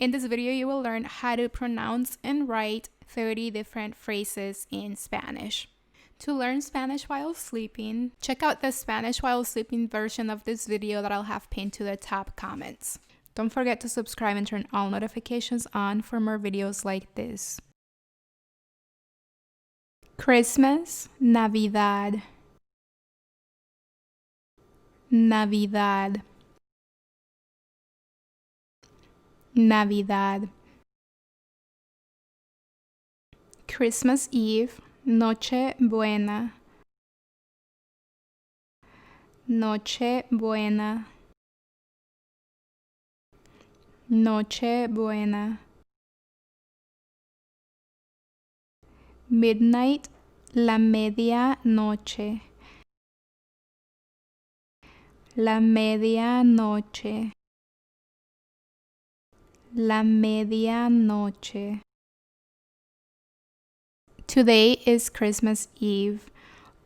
In this video, you will learn how to pronounce and write 30 different phrases in Spanish. To learn Spanish while sleeping, check out the Spanish while sleeping version of this video that I'll have pinned to the top comments. Don't forget to subscribe and turn all notifications on for more videos like this. Christmas, Navidad. Navidad. Navidad. Christmas Eve, Noche Buena. Noche Buena. Noche Buena. Midnight, la media noche. La media noche. La medianoche. Today is Christmas Eve.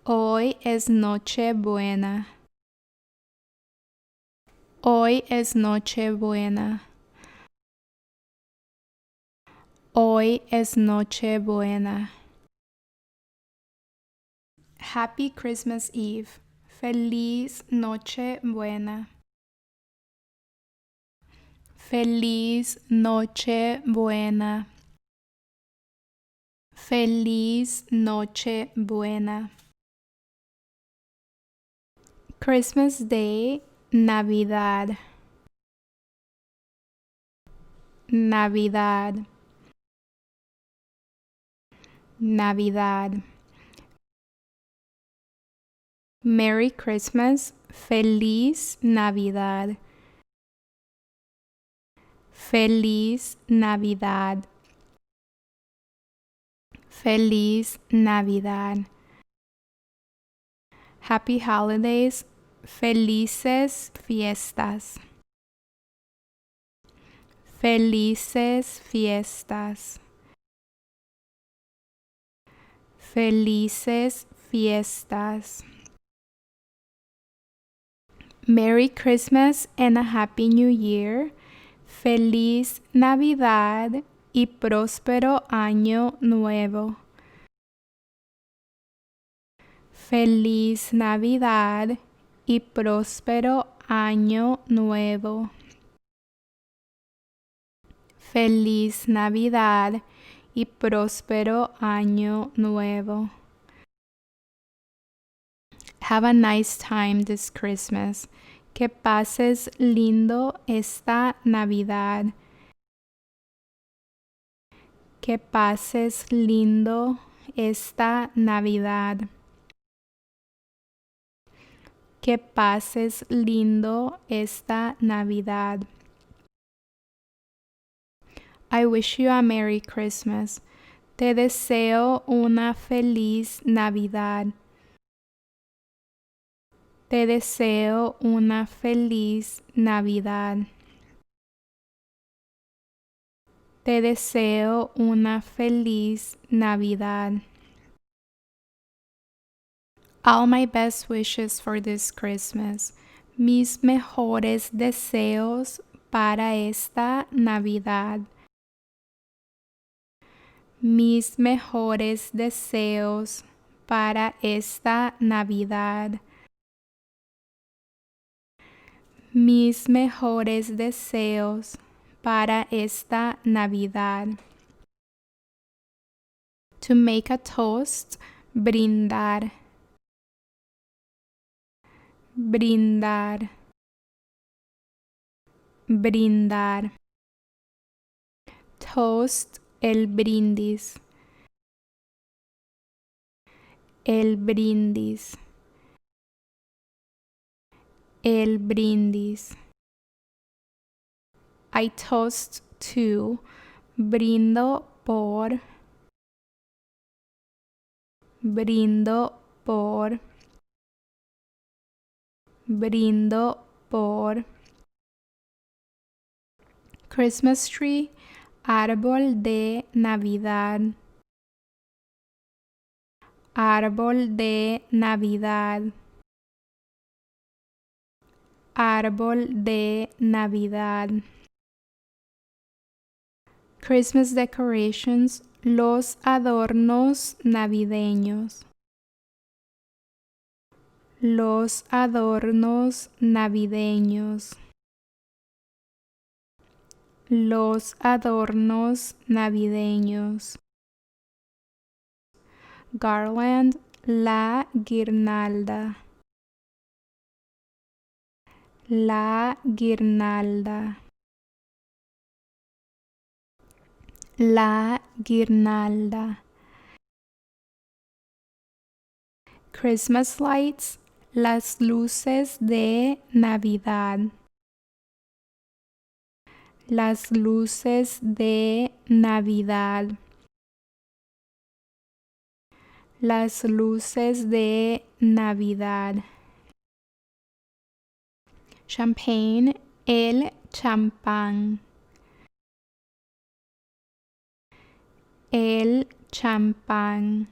Hoy es Noche Buena. Hoy es Noche Buena. Hoy es Noche Buena. Happy Christmas Eve. Feliz Noche Buena. Feliz Noche Buena. Feliz Noche Buena. Christmas Day, Navidad. Navidad. Navidad. Merry Christmas, Feliz Navidad. Feliz Navidad. Feliz Navidad. Happy Holidays, Felices Fiestas. Felices Fiestas. Felices Fiestas. Merry Christmas and a Happy New Year. Feliz Navidad y próspero año nuevo. Feliz Navidad y próspero año nuevo. Feliz Navidad y próspero año nuevo. Have a nice time this Christmas. Que pases lindo esta Navidad. Que pases lindo esta Navidad. Que pases lindo esta Navidad. I wish you a Merry Christmas. Te deseo una feliz Navidad. Te deseo una feliz Navidad. Te deseo una feliz Navidad. All my best wishes for this Christmas. Mis mejores deseos para esta Navidad. Mis mejores deseos para esta Navidad. Mis mejores deseos para esta Navidad. To make a toast, brindar. Brindar. Brindar. Toast, el brindis. El brindis. El brindis. I toast to. Brindo por. Brindo por. Brindo por. Christmas tree, árbol de Navidad. Árbol de Navidad. Árbol de Navidad. Christmas decorations, los adornos navideños. Los adornos navideños. Los adornos navideños. Garland, la guirnalda. La guirnalda. La guirnalda. Christmas lights, las luces de Navidad. Las luces de Navidad. Las luces de Navidad. Champagne, el champán. El champán.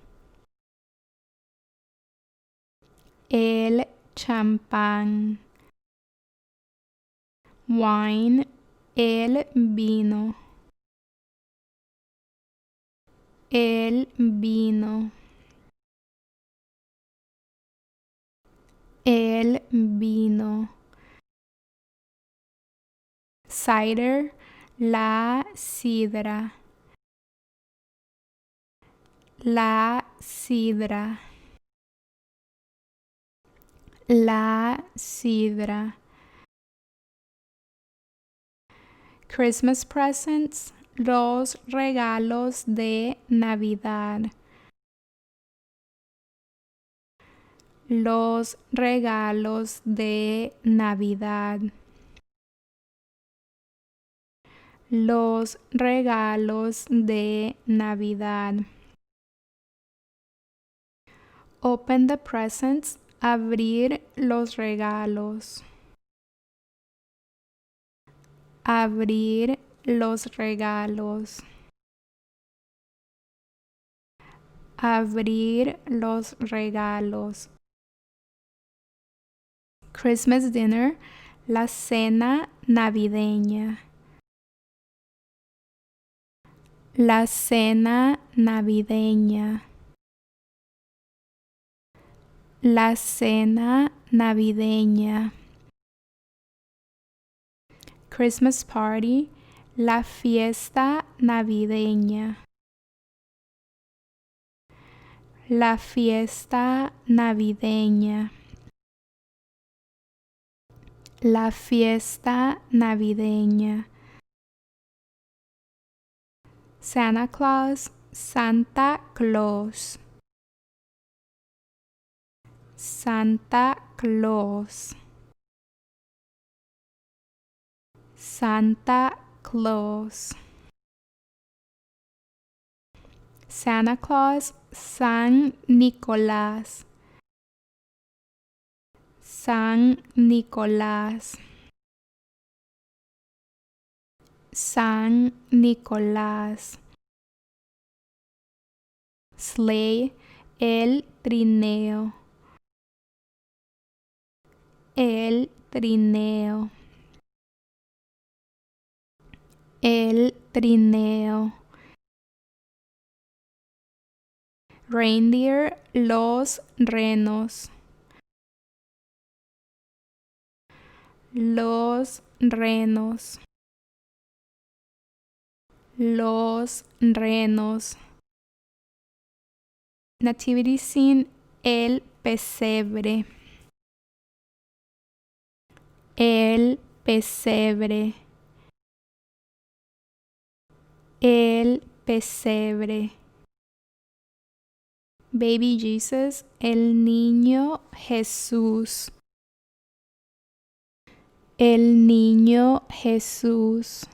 El champán. Wine, el vino. El vino. El vino. Cider, la sidra. La sidra. La sidra. Christmas presents, los regalos de Navidad. Los regalos de Navidad. Los regalos de Navidad. Open the presents, abrir los regalos. Abrir los regalos. Abrir los regalos. Christmas dinner, la cena navideña. La cena navideña. La cena navideña. Christmas party, la fiesta navideña. La fiesta navideña. La fiesta navideña. Santa Claus, Santa Claus. Santa Claus. Santa Claus. Santa Claus, San Nicolás. San Nicolás. San Nicolás. Sleigh, el trineo. El trineo. El trineo. Reindeer, los renos. Los renos. Los renos. Nativity scene, el pesebre. El pesebre. El pesebre. Baby Jesus, el niño Jesús. El niño Jesús.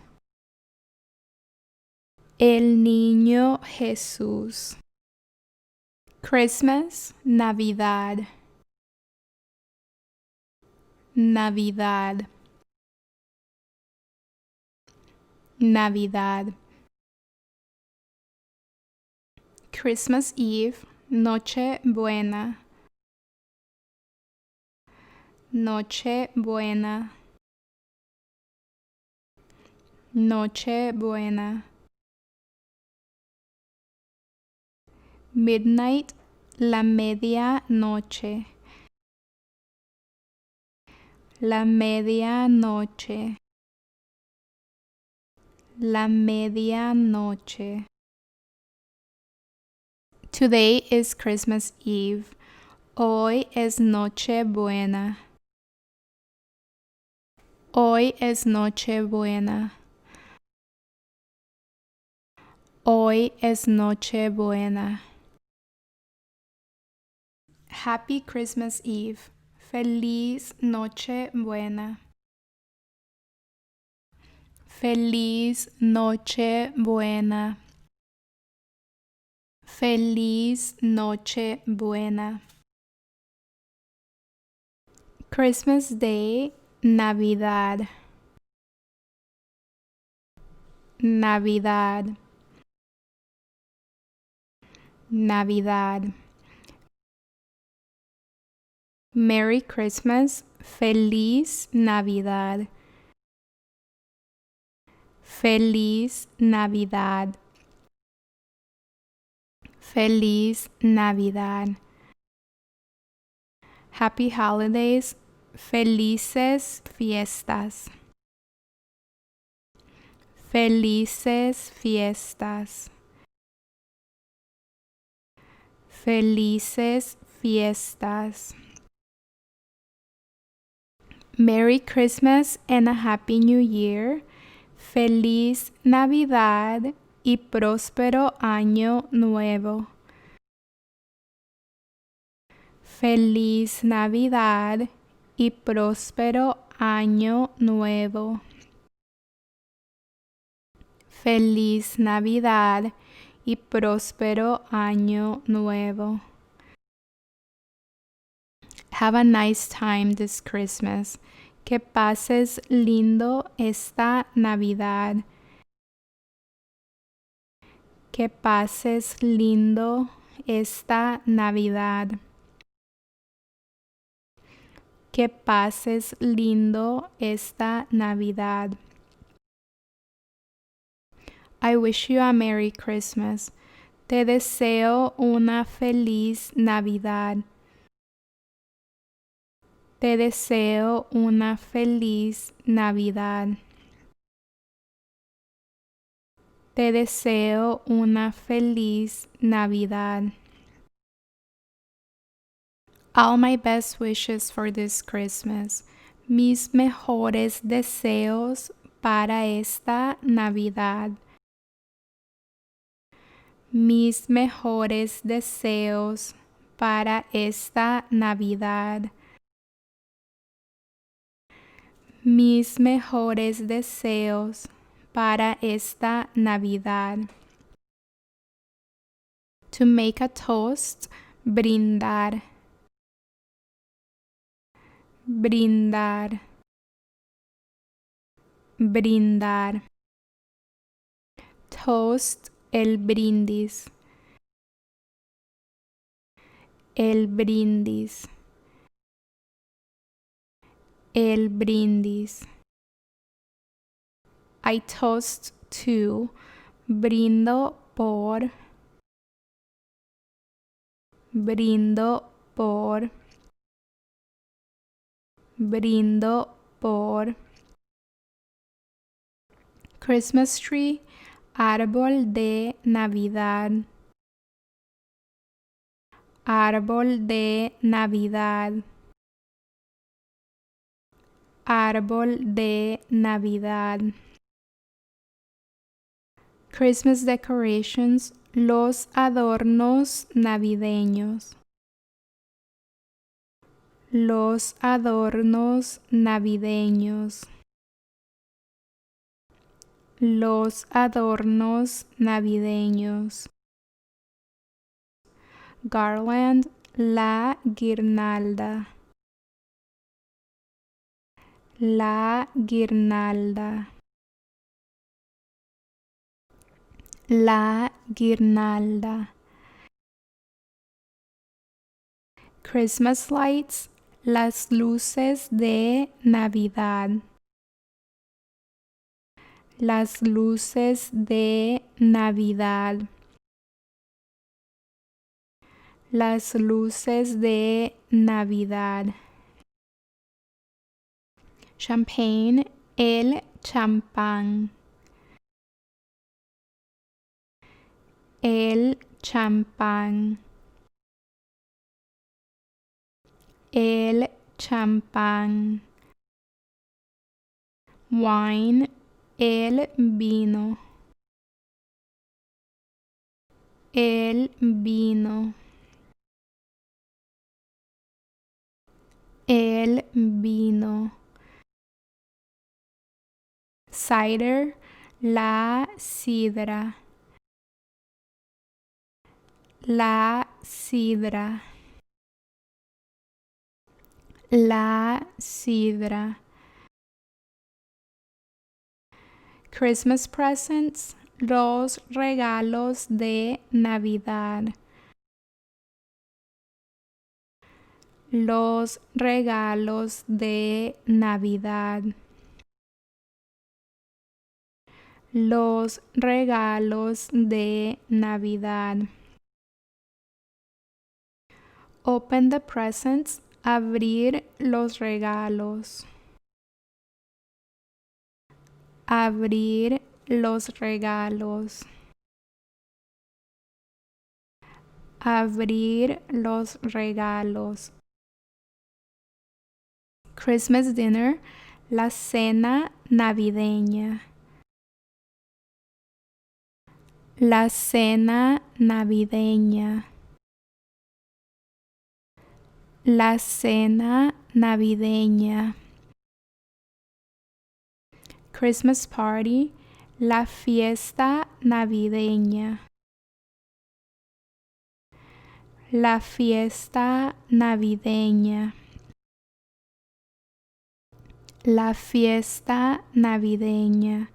El niño Jesús. Christmas, Navidad. Navidad. Navidad. Christmas Eve, Noche Buena. Noche Buena. Noche Buena. midnight, la medianoche, la medianoche, la medianoche. Today is Christmas Eve. Hoy es Nochebuena. Hoy es Nochebuena. Hoy es Nochebuena. Happy Christmas Eve. Feliz Nochebuena. Feliz Nochebuena. Feliz Nochebuena. Christmas Day, Navidad. Navidad. Navidad. Merry Christmas, Feliz Navidad. Feliz Navidad. Feliz Navidad. Happy holidays, felices fiestas. Felices fiestas. Felices fiestas. Merry Christmas and a Happy New Year. Feliz Navidad y próspero Año Nuevo. Feliz Navidad y próspero Año Nuevo. Feliz Navidad y próspero Año Nuevo. Have a nice time this Christmas. Que pases lindo esta Navidad. Que pases lindo esta Navidad. Que pases lindo esta Navidad. I wish you a Merry Christmas. Te deseo una feliz Navidad. Te deseo una feliz Navidad. Te deseo una feliz Navidad. All my best wishes for this Christmas. Mis mejores deseos para esta Navidad. Mis mejores deseos para esta Navidad. Mis mejores deseos para esta Navidad. To make a toast, brindar. Brindar. Brindar. Toast, el brindis. El brindis. El brindis. I toast to. Brindo por. Brindo por. Brindo por. Christmas tree, árbol de Navidad. Árbol de Navidad. Árbol de Navidad. Christmas decorations, los adornos navideños. Los adornos navideños. Los adornos navideños. Garland, la guirnalda. La guirnalda. La guirnalda. Christmas lights, las luces de Navidad. Las luces de Navidad. las luces de Navidad. Champagne, el champán. El champán. El champán. Wine, el vino. El vino. El vino. Cider, la sidra. La sidra. La sidra. Christmas presents, los regalos de Navidad. Los regalos de Navidad. Los regalos de Navidad. Open the presents, abrir los regalos. Abrir los regalos. Abrir los regalos. Christmas dinner, la cena navideña. La cena navideña. La cena navideña. Christmas party, la fiesta navideña. La fiesta navideña. La fiesta navideña.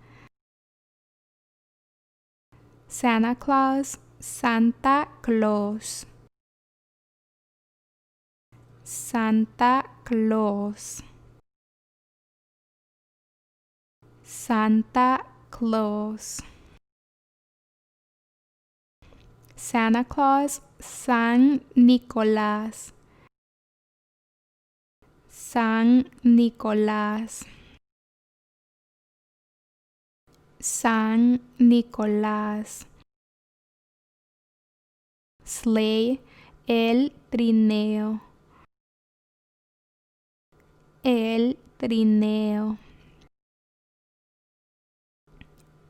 Santa Claus, Santa Claus. Santa Claus. Santa Claus. Santa Claus, San Nicolás. San Nicolás. San Nicolás. Sleigh, el trineo. El trineo.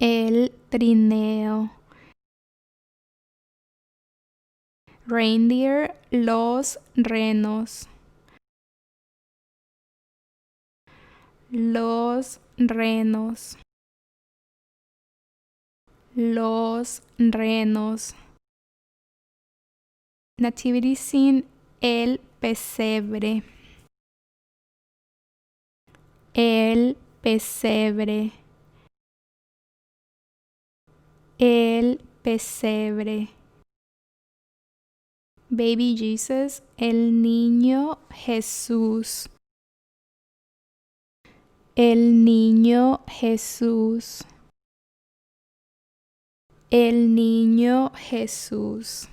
El trineo. Reindeer, los renos. Los renos. Los renos. Nativity scene, el pesebre. El pesebre. El pesebre. Baby Jesus, el niño Jesús. El niño Jesús. El niño Jesús.